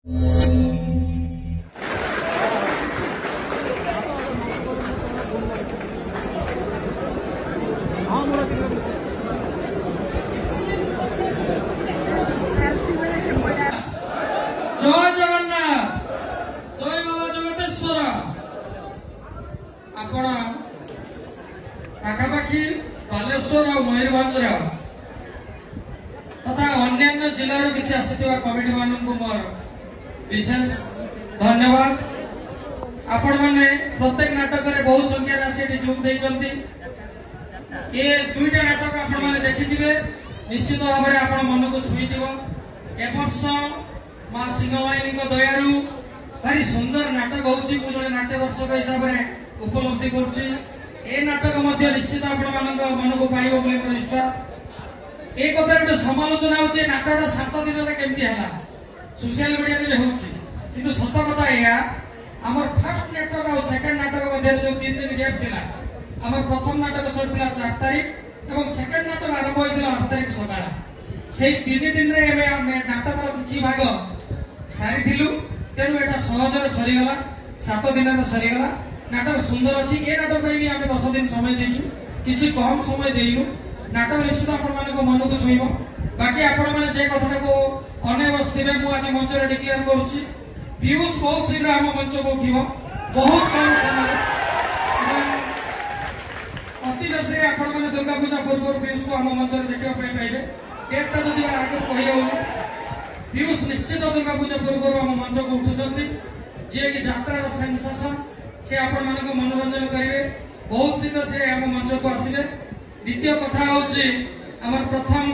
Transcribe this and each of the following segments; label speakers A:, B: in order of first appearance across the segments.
A: जय जगन्नाथ जय बाबा जगतेश्वर आपण पाखापाखि बालेश्वर और मयूरभंज तथा अन्य जिलार किसी आसवा कमिटी मानक मोर विशेष धन्यवाद। आपण माने प्रत्येक नाटक रे बहुत संख्या आसी जोग देइचंती। ये दुईटा नाटक आपण माने देखिथिबे निश्चित भाव में आपण मन को छुई दिबो। ए वर्ष मां सिंहवाहिनी को दयारु भारी सुंदर नाटक होउची। मु जने नाट्य दर्शक हिसाब रे उपलब्धि करछि। ए नाटक मध्य निश्चित आपण मानक मन को पाइबो बोली मोर विश्वास। ए कथा गोटे समालोचना होउची नाटक 7 दिन रे केमती हला सोशल मीडिया रे होउची, किंतु सत कथा एया हमर फर्स्ट नाटक और सेकंड नाटक मध्य जो 3 दिन गैप थिला। हमर प्रथम नाटक सरथिला 4 तारिख और सेकंड नाटक आरंभ होइतिला 8 तारिख सकाळ। से 3 दिन रे हम नाटक किछि भाग सारी थिलु, तेणु एटा सहज रे सरी गला। 7 दिन रे सरी गला। नाटक सुंदर अछि। ए नाटक पे भी हम 10 दिन समय देछु, किछि कम समय देइनु। नाटक निश्चित आपण मानको मन को छुइबो। बाकी आपण माने जे कथाटा को अने बस्तिबे मु आज मंच रे डिक्लेयर करूछि। पीयूष बहुत शीघ्र हम मंच को उठिबो, बहुत कम समय अति बेसी आपण माने दुर्गा पूजा पूर्व पीयूष को हम मंच रे देखिबा पय पाइबे। डेटटा जदि आगे कहि जाउनी पीयूष निश्चित दुर्गा पूजा पूर्व हम मंच को उठुचंती। जे कि यात्रा सेंसेशन से आपण मानको मनोरंजन करिवे। बहुत शीघ्र से हम मंच को आसीबे। द्वितीय कथा होची हमर प्रथम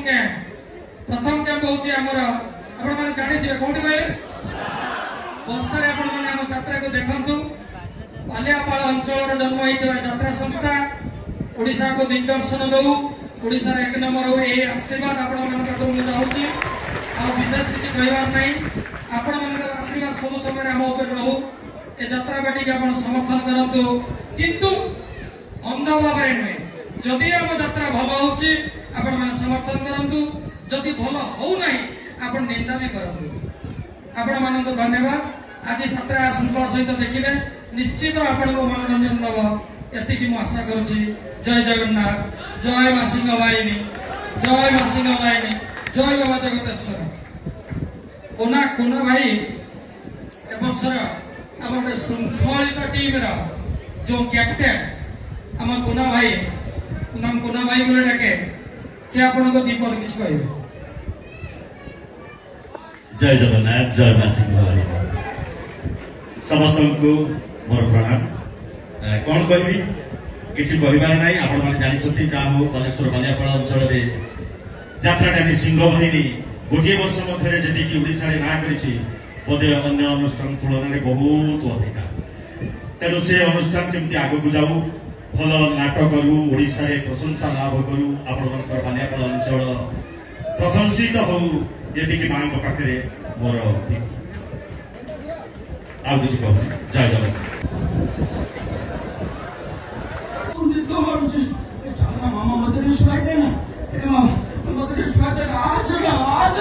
A: कैंप होची हमर आपण माने जानि दिबे कोठी कहले बस्तर। आपण माने हम यात्रा को देखंतु। बालियापाल अंचल रे जन्म होइतबा यात्रा संस्था ओडिसा को दिग्दर्शन दउ। ओडिसा रे 1 नंबर हो ए आशीर्वाद आपण मानक को मु चाहूची। आ विशेष किछि कहबार नै। आपण मानक आशीर्वाद सब समय हम ऊपर रहू। ए यात्रा बाटी के आपण समर्थन करंतु, किंतु अंध भाबरे नै। जदि हम यात्रा भलो होची आपण माने समर्थन करंतु, जदि भलो हो नै आपण निंदा भी करंतु। आपण मानक धन्यवाद। आज यात्रा श्रृंखला सहित देखिबे निश्चित आपण को मनोरंजन दबो एति की मु आशा करूची। जय जगन्नाथ जय मां सिंहवाहिनी जय मां सिंहवाहिनी जय बाबा जगतेश्वर। कोना भाई ए बसर हमर श्रृंखलित टीम रा जो कैप्टन हमर कोना भाई नाम कोना भाई बोले डाके से आपण को दीपक किछ कहबे।
B: जय जगन्नाथ जय मां सिंहवाहिनी समस्त को मोर प्रणाम। कौन कहबी किछि कहबार नै। आपण माने जानि छथि जा हो बालेश्वर बालियापाल अंचल रे यात्राटा सिंहवाहिनी गोटे वर्ष मध्य जदि कि ओडिसा रे ना करिछि बोधे अन्य अनुष्ठान तुलन रे बहुत अधिका। तेणु से अनुष्ठान केमती आगो को जाऊ भल नाटक करू ओडिसा रे प्रशंसा लाभ करू। आपण मनकर बालियापाल अंचल प्रशंसित हो यदि कि मांग पाखरे मोर आ कुछ कह। जय जगन्नाथ।
C: मामा मदरी सुनाते ना मदरी सुनाते आज आज